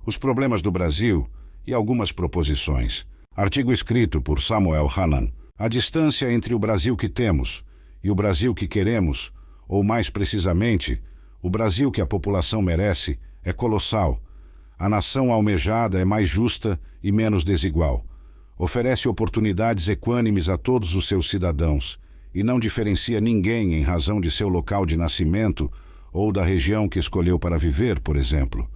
Os problemas do Brasil e algumas proposições. Artigo escrito por Samuel Hannan. A distância entre o Brasil que temos e o Brasil que queremos, ou mais precisamente, o Brasil que a população merece, é colossal. A nação almejada é mais justa e menos desigual. Oferece oportunidades equânimes a todos os seus cidadãos e não diferencia ninguém em razão de seu local de nascimento ou da região que escolheu para viver, por exemplo.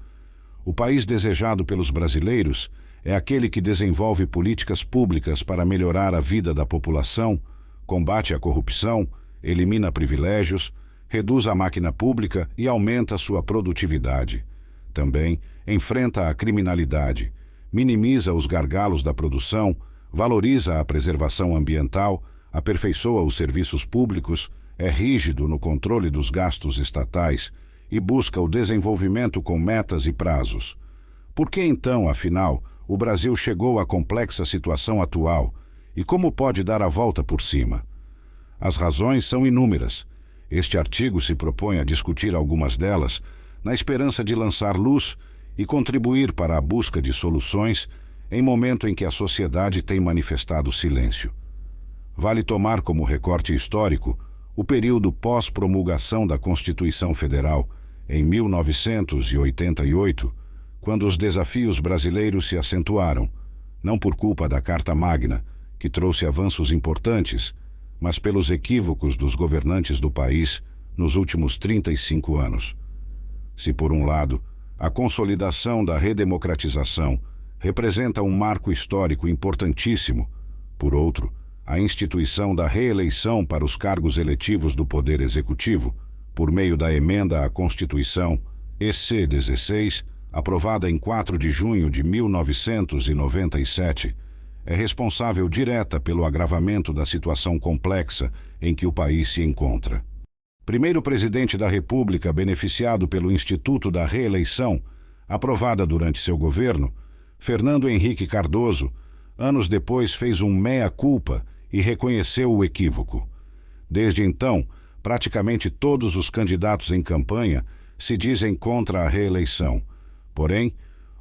O país desejado pelos brasileiros é aquele que desenvolve políticas públicas para melhorar a vida da população, combate a corrupção, elimina privilégios, reduz a máquina pública e aumenta sua produtividade. Também enfrenta a criminalidade, minimiza os gargalos da produção, valoriza a preservação ambiental, aperfeiçoa os serviços públicos, é rígido no controle dos gastos estatais e busca o desenvolvimento com metas e prazos. Por que então, afinal, o Brasil chegou à complexa situação atual e como pode dar a volta por cima? As razões são inúmeras. Este artigo se propõe a discutir algumas delas, na esperança de lançar luz e contribuir para a busca de soluções em momento em que a sociedade tem manifestado silêncio. Vale tomar como recorte histórico o período pós-promulgação da Constituição Federal, em 1988, quando os desafios brasileiros se acentuaram, não por culpa da Carta Magna, que trouxe avanços importantes, mas pelos equívocos dos governantes do país nos últimos 35 anos. Se, por um lado, a consolidação da redemocratização representa um marco histórico importantíssimo, por outro, a instituição da reeleição para os cargos eletivos do Poder Executivo, por meio da emenda à Constituição EC 16, aprovada em 4 de junho de 1997, é responsável direta pelo agravamento da situação complexa em que o país se encontra. Primeiro presidente da República beneficiado pelo Instituto da Reeleição, aprovada durante seu governo, Fernando Henrique Cardoso, anos depois fez um mea-culpa e reconheceu o equívoco. Desde então, praticamente todos os candidatos em campanha se dizem contra a reeleição. Porém,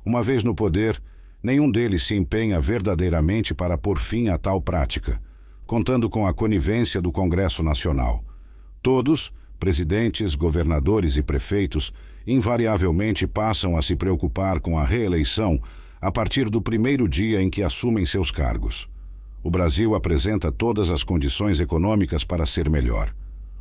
uma vez no poder, nenhum deles se empenha verdadeiramente para pôr fim a tal prática, contando com a conivência do Congresso Nacional. Todos, presidentes, governadores e prefeitos, invariavelmente passam a se preocupar com a reeleição a partir do primeiro dia em que assumem seus cargos. O Brasil apresenta todas as condições econômicas para ser melhor.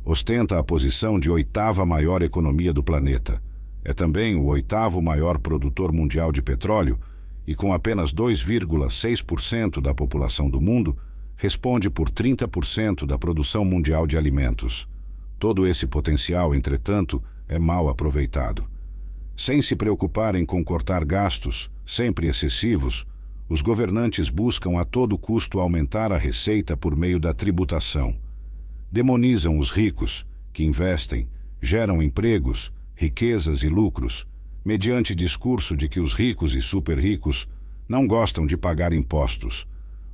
Ostenta a posição de 8ª maior economia do planeta. É também o 8º maior produtor mundial de petróleo e, com apenas 2,6% da população do mundo, responde por 30% da produção mundial de alimentos. Todo esse potencial, entretanto, é mal aproveitado. Sem se preocuparem com cortar gastos, sempre excessivos, os governantes buscam a todo custo aumentar a receita por meio da tributação. Demonizam os ricos, que investem, geram empregos, riquezas e lucros, mediante discurso de que os ricos e super-ricos não gostam de pagar impostos.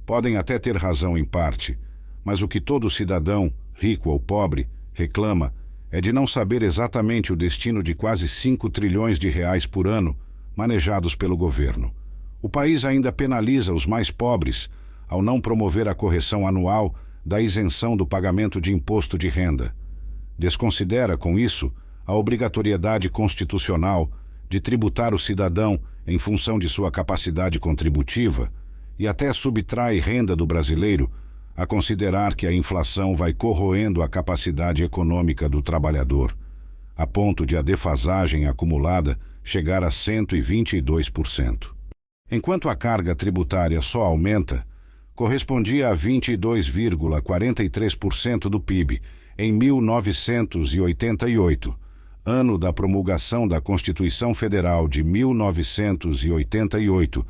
Podem até ter razão em parte, mas o que todo cidadão, rico ou pobre, reclama é de não saber exatamente o destino de quase 5 trilhões de reais por ano manejados pelo governo. O país ainda penaliza os mais pobres ao não promover a correção anual da isenção do pagamento de imposto de renda. Desconsidera, com isso, a obrigatoriedade constitucional de tributar o cidadão em função de sua capacidade contributiva e até subtrai renda do brasileiro a considerar que a inflação vai corroendo a capacidade econômica do trabalhador, a ponto de a defasagem acumulada chegar a 122%. Enquanto a carga tributária só aumenta, correspondia a 22,43% do PIB em 1988, ano da promulgação da Constituição Federal de 1988,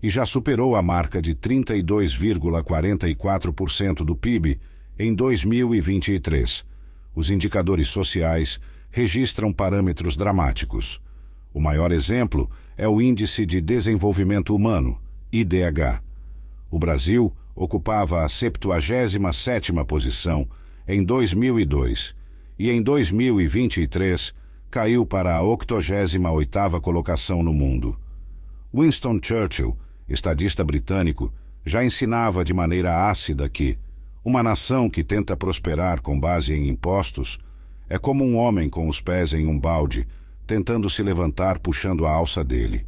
e já superou a marca de 32,44% do PIB em 2023. Os indicadores sociais registram parâmetros dramáticos. O maior exemplo é o Índice de Desenvolvimento Humano, IDH. O Brasil ocupava a 77ª posição em 2002 e em 2023 caiu para a 88ª colocação no mundo. Winston Churchill, estadista britânico, já ensinava de maneira ácida que uma nação que tenta prosperar com base em impostos é como um homem com os pés em um balde, tentando se levantar puxando a alça dele.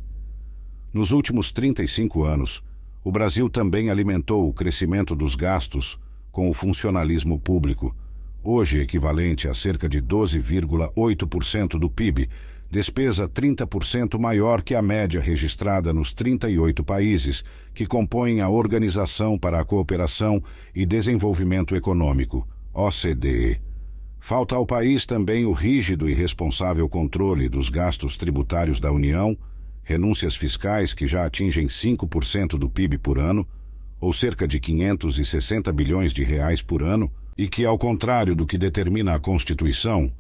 Nos últimos 35 anos, o Brasil também alimentou o crescimento dos gastos com o funcionalismo público, hoje equivalente a cerca de 12,8% do PIB, despesa 30% maior que a média registrada nos 38 países que compõem a Organização para a Cooperação e Desenvolvimento Econômico, OCDE. Falta ao país também o rígido e responsável controle dos gastos tributários da União, renúncias fiscais que já atingem 5% do PIB por ano, ou cerca de 560 bilhões de reais por ano, e que, ao contrário do que determina a Constituição,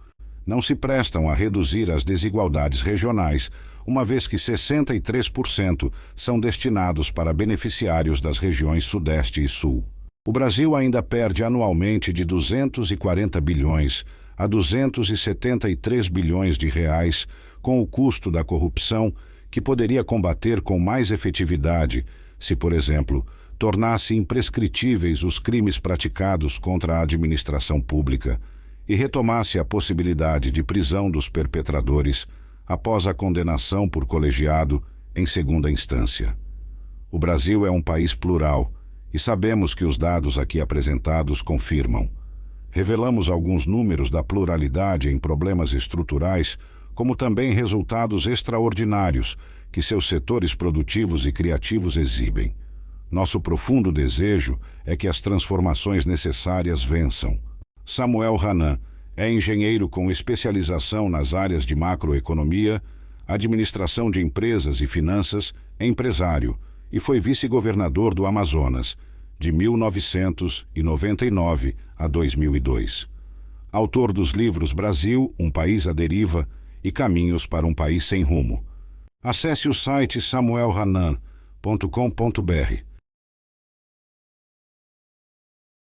não se prestam a reduzir as desigualdades regionais, uma vez que 63% são destinados para beneficiários das regiões Sudeste e Sul. O Brasil ainda perde anualmente de 240 bilhões a 273 bilhões de reais com o custo da corrupção, que poderia combater com mais efetividade se, por exemplo, tornasse imprescritíveis os crimes praticados contra a administração pública e retomasse a possibilidade de prisão dos perpetradores após a condenação por colegiado em segunda instância. O Brasil é um país plural e sabemos que os dados aqui apresentados confirmam. Revelamos alguns números da pluralidade em problemas estruturais, como também resultados extraordinários que seus setores produtivos e criativos exibem. Nosso profundo desejo é que as transformações necessárias vençam. Samuel Hanan é engenheiro com especialização nas áreas de macroeconomia, administração de empresas e finanças, empresário, e foi vice-governador do Amazonas, de 1999 a 2002. Autor dos livros Brasil, um país à deriva e Caminhos para um país sem rumo. Acesse o site samuelhanan.com.br.